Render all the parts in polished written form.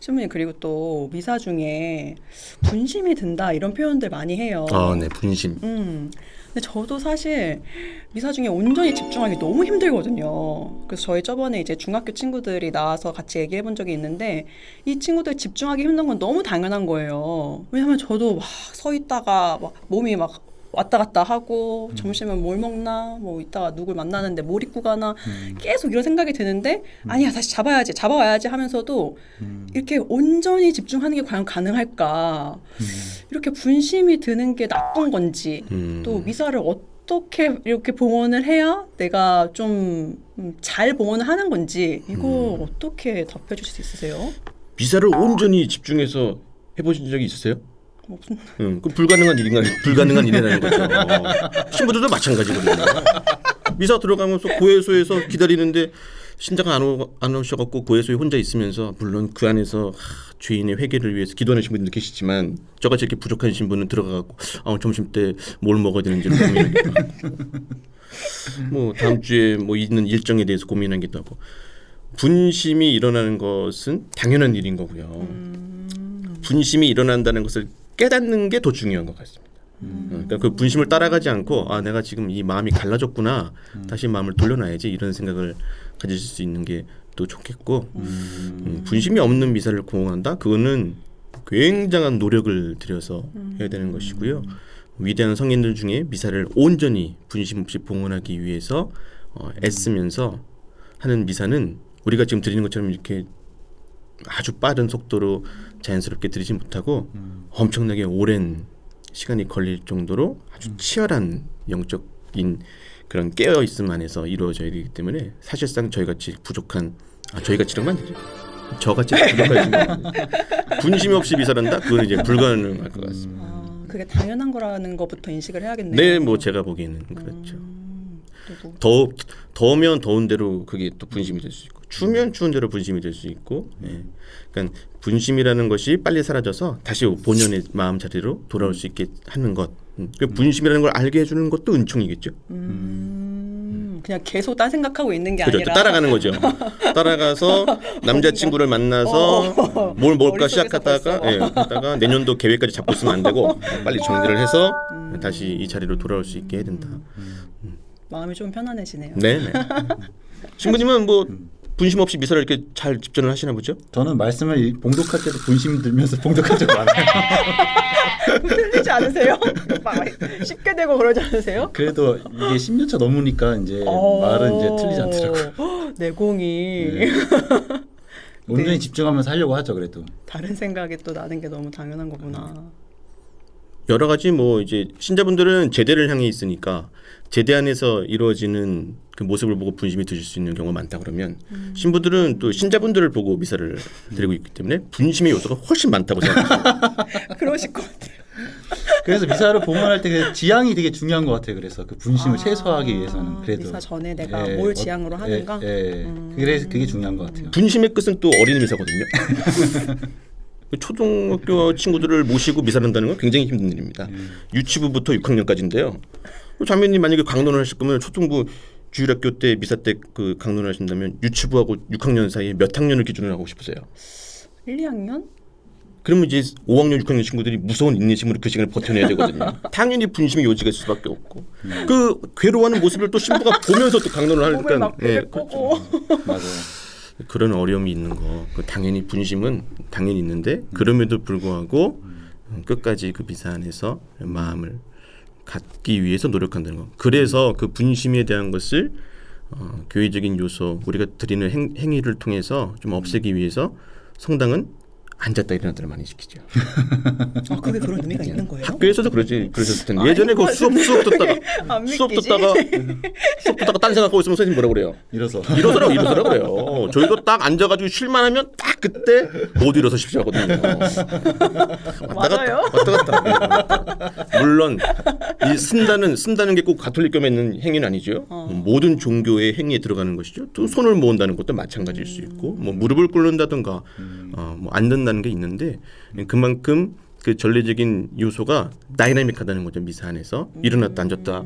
신부님 그리고 또 미사 중에 분심이 든다 이런 표현들 많이 해요. 네, 분심. 근데 저도 사실 미사 중에 온전히 집중하기 너무 힘들거든요. 그래서 저희 저번에 이제 중학교 친구들이 나와서 같이 얘기해 본 적이 있는데 이 친구들 집중하기 힘든 건 너무 당연한 거예요. 왜냐면 저도 막 서 있다가 막 몸이 막 왔다 갔다 하고 점심은 뭘 먹나 뭐 이따가 누굴 만나는데 뭘 입고 가나 계속 이런 생각이 드는데 아니야 다시 잡아와야지 하면서도 이렇게 온전히 집중하는 게 과연 가능할까 이렇게 분심이 드는 게 나쁜 건지 또 미사를 어떻게 이렇게 봉헌을 해야 내가 좀 잘 봉헌을 하는 건지 이거 어떻게 답해 주실 수 있으세요? 미사를 온전히 집중해서 해보신 적이 있으세요? 무슨 그 불가능한 일이라는 거죠. 신부들도 마찬가지거든요. 미사 들어가면서 고해소에서 기다리는데 신자가 안 오셔갖고 고해소에 혼자 있으면서 물론 그 안에서 죄인의 회개를 위해서 기도하는 신부들도 계시지만 저같이 이렇게 부족한 신부는 들어가갖고 점심 때 뭘 먹어야 되는지 고민하기도 하고 뭐 다음 주에 뭐 있는 일정에 대해서 고민하기도 하고 분심이 일어나는 것은 당연한 일인 거고요. 분심이 일어난다는 것을 깨닫는 게 더 중요한 것 같습니다. 그러니까 그 분심을 따라가지 않고 내가 지금 이 마음이 갈라졌구나 다시 마음을 돌려놔야지 이런 생각을 가질 수 있는 게 또 좋겠고 분심이 없는 미사를 공헌한다? 그거는 굉장한 노력을 들여서 해야 되는 것이고요. 위대한 성인들 중에 미사를 온전히 분심 없이 봉헌하기 위해서 애쓰면서 하는 미사는 우리가 지금 드리는 것처럼 이렇게 아주 빠른 속도로 자연스럽게 드리지 못하고 엄청나게 오랜 시간이 걸릴 정도로 아주 치열한 영적인 그런 깨어있음 안에서 이루어져야 되기 때문에 사실상 저희같이 부족한 저희같이라면 안 되죠. 저같이 부족한 분심이 없이 미사한다? 그건 이제 불가능할 것 같습니다. 그게 당연한 거라는 것부터 인식을 해야겠네요. 네, 뭐 제가 보기에는 그렇죠. 더우면 더운 대로 그게 또 분심이 될 수 있고 추우면 추운 대로 분심이 될 수 있고 그러니까 분심이라는 것이 빨리 사라져서 다시 본연의 마음 자리로 돌아올 수 있게 하는 것 그 분심이라는 걸 알게 해주는 것도 은총이겠죠. 그냥 계속 딴 생각하고 있는 게 그렇죠. 아니라 따라가는 거죠. 따라가서 남자친구를 만나서 뭘 먹을까 시작하다가 내년도 계획까지 잡고 있으면 안 되고 빨리 정리를 해서 다시 이 자리로 돌아올 수 있게 해야 된다. 마음이 좀 편안해지네요. 네. 신부님은 뭐 분심 없이 미사를 이렇게 잘 집전을 하시나 보죠? 저는 말씀을 봉독할 때도 분심 들면서 봉독한 적 많아요. 틀리지 않으세요? 막 쉽게 되고 그러지 않으세요? 그래도 이게 10년 차 넘으니까 이제 말은 이제 틀리지 않더라고요. 내공이 온전히 집중하면서 하려고 하죠. 그래도 다른 생각이 또 나는 게 너무 당연한 거구나. 여러 가지 뭐 이제 신자분들은 제대를 향해 있으니까 제대 안에서 이루어지는 그 모습을 보고 분심이 드실 수 있는 경우가 많다 그러면 신부들은 또 신자분들을 보고 미사를 드리고 있기 때문에 분심의 요소가 훨씬 많다고 생각합니다. 그러실 것 같아요. 그래서 미사를 봉헌할 때 그 지향이 되게 중요한 것 같아요. 그래서 그 분심을 최소화하기 위해서는 그래도 미사 전에 내가 뭘 지향으로 하는가? 그래서 그게 중요한 것 같아요. 분심의 끝은 또 어린이 미사거든요. 초등학교 친구들을 모시고 미사를 한다는 건 굉장히 힘든 일입니다. 유치부부터 6학년까지인데요. 자매님 만약에 강론을 하실 거면 초등부 주일학교 때 미사 때 그 강론을 하신다면 유치부하고 6학년 사이에 몇 학년을 기준으로 하고 싶으세요? 1, 2학년? 그러면 이제 5학년, 6학년 친구들이 무서운 인내심으로 그 시간을 버텨내야 되거든요. 당연히 분심이 요지가 있을 수밖에 없고 그 괴로워하는 모습을 또 신부가 보면서 또 강론을 하니까 그렇죠. 맞아요. 그런 어려움이 있는 거 당연히 분심은 당연히 있는데 그럼에도 불구하고 끝까지 그 미사 안에서 마음을 갖기 위해서 노력한다는 거. 그래서 그 분심에 대한 것을 교회적인 요소 우리가 드리는 행위를 통해서 좀 없애기 위해서 성당은 앉았다 일어났다를 많이 시키죠. 그게 그런 의미가 있는 거예요? 학교에서도 그러셨을 텐데 예전에 그 수업 듣다가 딴 생각하고 있으면 선생님 뭐라 그래요? 일어서라 그래요. 저희도 딱 앉아가지고 쉴만하면 딱 그때 모두 일어서십시오 하거든요. 맞아요? 왔다 갔다. 물론 이 쓴다는 게 꼭 가톨릭 교회에 있는 행위는 아니죠. 모든 종교의 행위에 들어가는 것이죠. 또 손을 모은다는 것도 마찬가지일 수 있고 뭐 무릎을 꿇는다든가 뭐 앉는다는 게 있는데 그만큼 그 전례적인 요소가 다이나믹하다는 거죠. 미사 안에서 일어났다 앉았다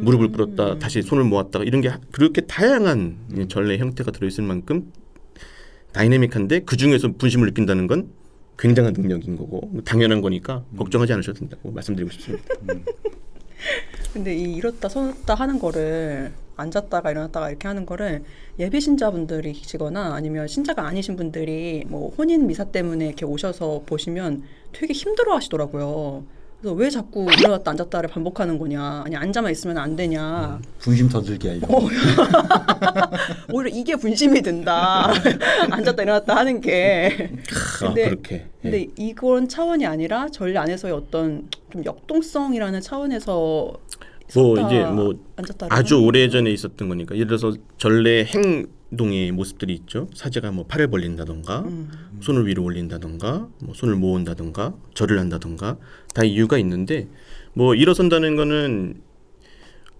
무릎을 꿇었다 다시 손을 모았다 이런 게 그렇게 다양한 전례 형태가 들어있을 만큼 다이내믹한데 그 중에서 분심을 느낀다는 건 굉장한 능력인 거고 당연한 거니까 걱정하지 않으셔도 된다고 말씀드리고 싶습니다. 근데 이 일었다 서었다 하는 거를 앉았다가 일어났다가 이렇게 하는 거를 예비 신자분들이시거나 아니면 신자가 아니신 분들이 뭐 혼인 미사 때문에 이렇게 오셔서 보시면 되게 힘들어 하시더라고요. 그래서 왜 자꾸 일어났다 앉았다를 반복하는 거냐, 아니 앉아만 있으면 안 되냐. 분심 더 들게 하려고. 오히려 이게 분심이 든다. 앉았다 일어났다 하는 게. 근데, 그렇게. 근데 이건 차원이 아니라 전례 안에서의 어떤 좀 역동성이라는 차원에서 뭐 섰다, 이제 뭐 앉았다를 아주 하는 오래 전에 있었던 거니까 예를 들어서 전래 행동의 모습들이 있죠. 사제가 뭐 팔을 벌린다던가 손을 위로 올린다던가 뭐 손을 모은다던가 절을 한다던가 다 이유가 있는데 뭐 일어선다는 거는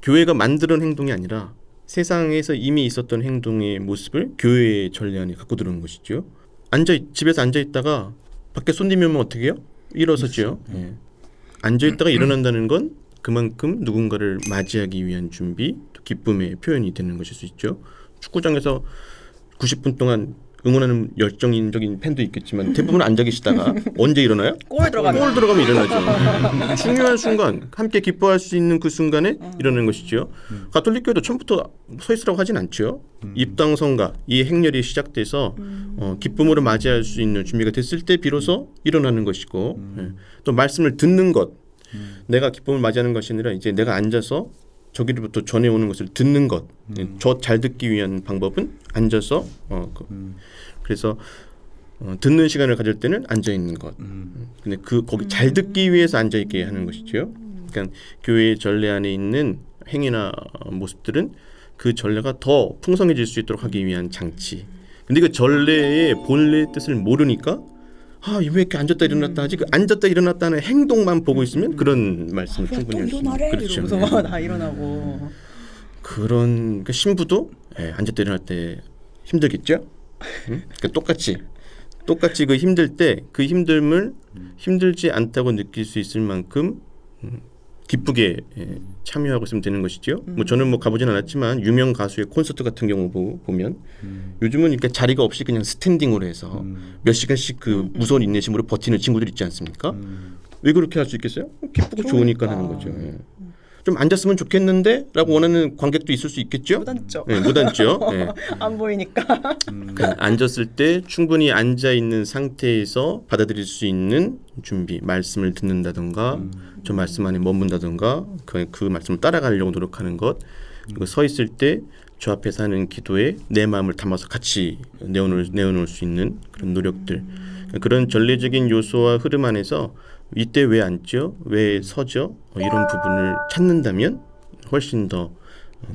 교회가 만드는 행동이 아니라 세상에서 이미 있었던 행동의 모습을 교회의 전례 안에 갖고 들어오는 것이죠. 집에서 앉아 있다가 밖에 손님이 오면 어떻게 해요? 일어서죠. 예. 앉아 있다가 일어난다는 건 그만큼 누군가를 맞이하기 위한 준비, 또 기쁨의 표현이 되는 것일 수 있죠. 축구장에서 90분 동안 응원하는 열정적인 팬도 있겠지만 대부분 앉아 계시다가 언제 일어나요? 골 들어가면 골 들어가면 일어나죠. 중요한 순간, 함께 기뻐할 수 있는 그 순간에 일어나는 것이죠. 가톨릭 교회도 처음부터 서 있으라고 하진 않죠. 입당성가, 이 행렬이 시작돼서 기쁨으로 맞이할 수 있는 준비가 됐을 때 비로소 일어나는 것이고 예. 또 말씀을 듣는 것, 내가 기쁨을 맞이하는 것이 아니라 이제 내가 앉아서 저기로부터 전해오는 것을 듣는 것. 저 잘 듣기 위한 방법은 앉아서 그래서 듣는 시간을 가질 때는 앉아 있는 것. 근데 거기 잘 듣기 위해서 앉아 있게 하는 것이죠. 그러니까 교회의 전례 안에 있는 행위나 모습들은 그 전례가 더 풍성해질 수 있도록 하기 위한 장치. 근데 그 전례의 본래 뜻을 모르니까 왜 이렇게 앉았다 일어났다 하지? 그 앉았다 일어났다는 행동만 보고 있으면 그런 말씀을 충분히 할 수 있는. 그렇죠. 이러면서 다 일어나고. 그런 그러니까 신부도 앉았다 일어날 때 힘들겠죠? 그러니까 똑같이 그 힘들 때 그 힘듦을 힘들지 않다고 느낄 수 있을 만큼 기쁘게 참여하고 있으면 되는 것이죠. 뭐 저는 뭐 가보진 않았지만 유명 가수의 콘서트 같은 경우 보면 요즘은 이렇게 자리가 없이 그냥 스탠딩으로 해서 몇 시간씩 그 무서운 인내심으로 버티는 친구들 있지 않습니까? 왜 그렇게 할 수 있겠어요? 기쁘고 좋으니까 하는 거죠. 예. 좀 앉았으면 좋겠는데라고 원하는 관객도 있을 수 있겠죠? 못 앉죠. 네, 못 앉죠. 네. 안 보이니까. 그러니까 앉았을 때 충분히 앉아 있는 상태에서 받아들일 수 있는 준비, 말씀을 듣는다던가, 저 말씀 안에 머문다던가, 그 말씀을 따라가려고 노력하는 것, 그리고 서 있을 때 저 앞에서 하는 기도에 내 마음을 담아서 같이 내어놓을 수 있는 그런 노력들, 그런 전례적인 요소와 흐름 안에서 이때 왜 앉죠? 왜 서죠? 이런 부분을 찾는다면 훨씬 더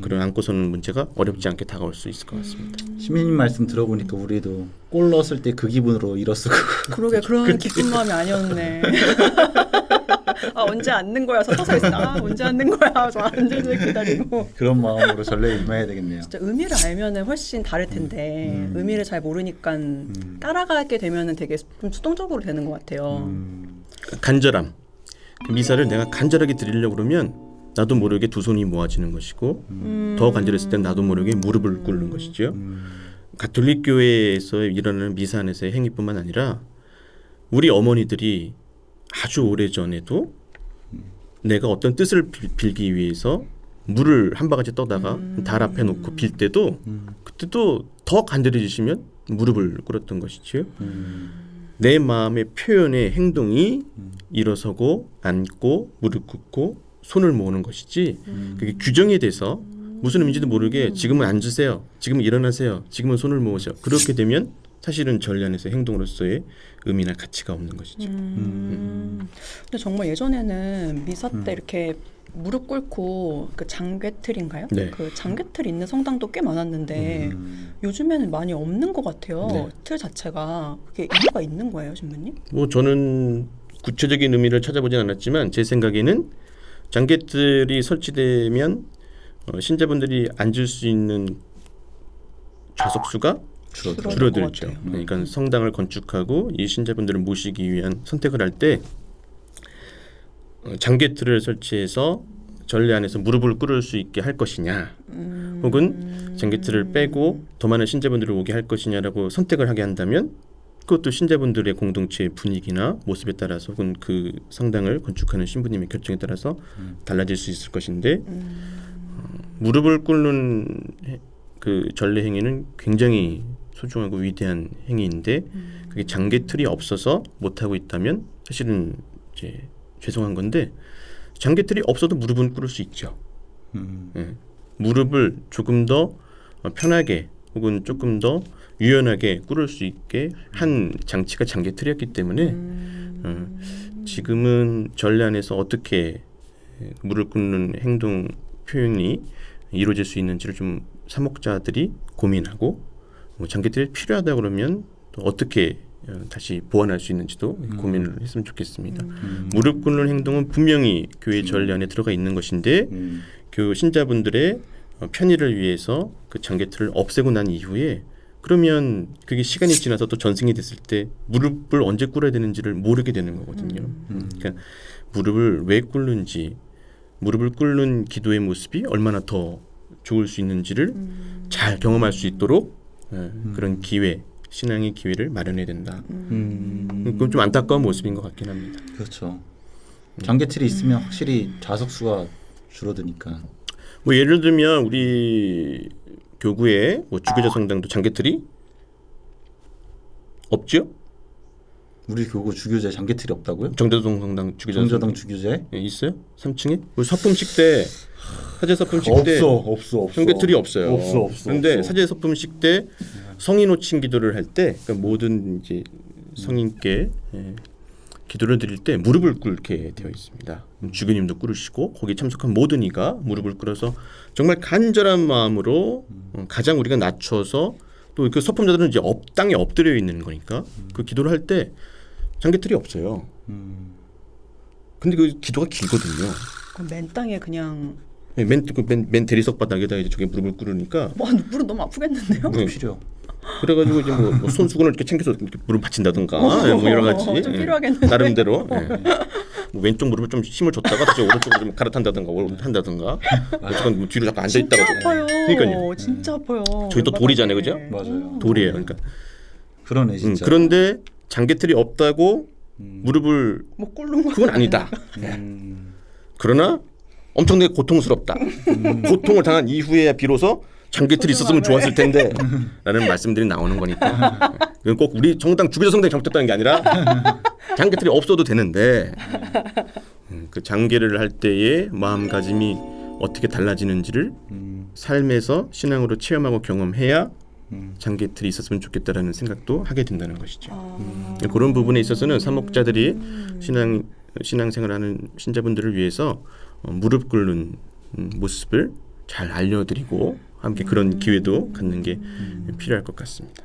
그런 앉고 서는 문제가 어렵지 않게 다가올 수 있을 것 같습니다. 시민님 말씀 들어보니까 우리도 골 넣었을 때 그 기분으로 일어서고 그러게 그런 기쁜 마음이 아니었네. 언제 앉는 거야? 서서 있어. 언제 앉는 거야? 저 앉아서 기다리고. 그런 마음으로 전례에 임해야 되겠네요. 진짜 의미를 알면은 훨씬 다를 텐데 의미를 잘 모르니까 따라가게 되면은 되게 좀 수동적으로 되는 것 같아요. 간절함. 미사를 내가 간절하게 드리려고 그러면 나도 모르게 두 손이 모아지는 것이고 더 간절했을 땐 나도 모르게 무릎을 꿇는 것이죠. 가톨릭 교회에서 일어나는 미사 안에서의 행위뿐만 아니라 우리 어머니들이 아주 오래전에도 내가 어떤 뜻을 빌기 위해서 물을 한 바가지 떠다가 달 앞에 놓고 빌 때도 그때도 더 간절해지시면 무릎을 꿇었던 것이죠. 내 마음의 표현의 행동이 일어서고 앉고 무릎 꿇고 손을 모으는 것이지 그게 규정이 돼서 무슨 의미인지도 모르게 지금은 앉으세요, 지금은 일어나세요, 지금은 손을 모으세요. 그렇게 되면 사실은 전례 안에서 행동으로서의 의미나 가치가 없는 것이죠. 근데 정말 예전에는 미사 때 이렇게 무릎 꿇고 그 장괴틀인가요? 네. 그 장괴틀 있는 성당도 꽤 많았는데 요즘에는 많이 없는 것 같아요. 네. 틀 자체가 그게 이유가 있는 거예요, 신부님? 뭐 저는 구체적인 의미를 찾아보진 않았지만 제 생각에는 장괴틀이 설치되면 신자분들이 앉을 수 있는 좌석수가 줄어들죠. 그러니까 성당을 건축하고 이 신자분들을 모시기 위한 선택을 할 때 장괴틀을 설치해서 전례 안에서 무릎을 꿇을 수 있게 할 것이냐 혹은 장기틀을 빼고 더 많은 신자분들을 오게 할 것이냐라고 선택을 하게 한다면 그것도 신자분들의 공동체의 분위기나 모습에 따라서 혹은 그 성당을 건축하는 신부님의 결정에 따라서 달라질 수 있을 것인데 무릎을 꿇는 그 전례 행위는 굉장히 소중하고 위대한 행위인데 그게 장계틀이 없어서 못하고 있다면 사실은 이제 죄송한 건데 장계틀이 없어도 무릎은 꿇을 수 있죠. 예. 무릎을 조금 더 편하게 혹은 조금 더 유연하게 꿇을 수 있게 한 장치가 장계틀이었기 때문에 지금은 전례 안에서 어떻게 무릎 꿇는 행동 표현이 이루어질 수 있는지를 좀 사목자들이 고민하고 장계틀이 필요하다 그러면 또 어떻게 다시 보완할 수 있는지도 고민을 했으면 좋겠습니다. 무릎 꿇는 행동은 분명히 교회 전례 안에 들어가 있는 것인데 그 신자분들의 편의를 위해서 그 장계틀을 없애고 난 이후에 그러면 그게 시간이 지나서 또 전승이 됐을 때 무릎을 언제 꿇어야 되는지를 모르게 되는 거거든요. 그러니까 무릎을 왜 꿇는지 무릎을 꿇는 기도의 모습이 얼마나 더 좋을 수 있는지를 잘 경험할 수 있도록 그런 기회, 신앙의 기회를 마련해야 된다. 그건 좀 안타까운 모습인 것 같긴 합니다. 그렇죠. 장계틀이 있으면 확실히 좌석수가 줄어드니까. 뭐 예를 들면 우리 교구에 뭐 주교자 성당도 장계틀이 없죠? 우리 교구 주교제 장계틀이 없다고요? 정자동 성당 주교자 정자당 주교제? 예, 있어요? 3층에? 우리 서품식 때 사제 서품식 때 없어. 장계틀이 없어요. 없어. 그런데 사제 서품식 때 성인 호칭 기도를 할 때 그러니까 모든 이제 성인께 기도를 드릴 때 무릎을 꿇게 되어 있습니다. 주교님도 꿇으시고 거기 참석한 모든 이가 무릎을 꿇어서 정말 간절한 마음으로 가장 우리가 낮춰서 또 그 서품자들은 이제 땅에 엎드려 있는 거니까 그 기도를 할 때 장계틀이 없어요. 근데 그 기도가 길거든요. 그럼 맨 땅에 그냥 맨 대리석 바닥에다 이제 저게 무릎을 꿇으니까 와 무릎 너무 아프겠는데요? 네. 필요. 그래가지고 이제 뭐 손수건을 이렇게 챙겨서 이렇게 무릎 받친다든가 뭐 여러 가지 좀 필요하겠는데. 나름대로 뭐 왼쪽 무릎을 좀 힘을 줬다가 다시 오른쪽으로 좀 갈아탄다든가 한다든가 어쨌건 뭐 뒤로 잠깐 앉아 진짜 있다가 아파요. 그러니까요. 진짜 아파요. 저희 또 돌이잖아요, 그죠? 맞아요. 돌이에요. 그러니까 그러네 진짜. 그런데 장계틀이 없다고 무릎을 못 꿇는 거 그건 아니다. 그러나 엄청나게 고통스럽다. 고통을 당한 이후에야 비로소 장계틀이 있었으면 좋았을 텐데 라는 말씀들이 나오는 거니까 이건 꼭 우리 정당 주교자 성당이 잘못됐다는 게 아니라 장계틀이 없어도 되는데 그 장계를 할 때의 마음가짐이 어떻게 달라지는지를 삶에서 신앙으로 체험하고 경험해야 장계틀이 있었으면 좋겠다라는 생각도 하게 된다는 것이죠. 그런 부분에 있어서는 사목자들이 신앙생활하는 신자분들을 위해서 무릎 꿇는 모습을 잘 알려드리고 함께 그런 기회도 갖는 게 필요할 것 같습니다.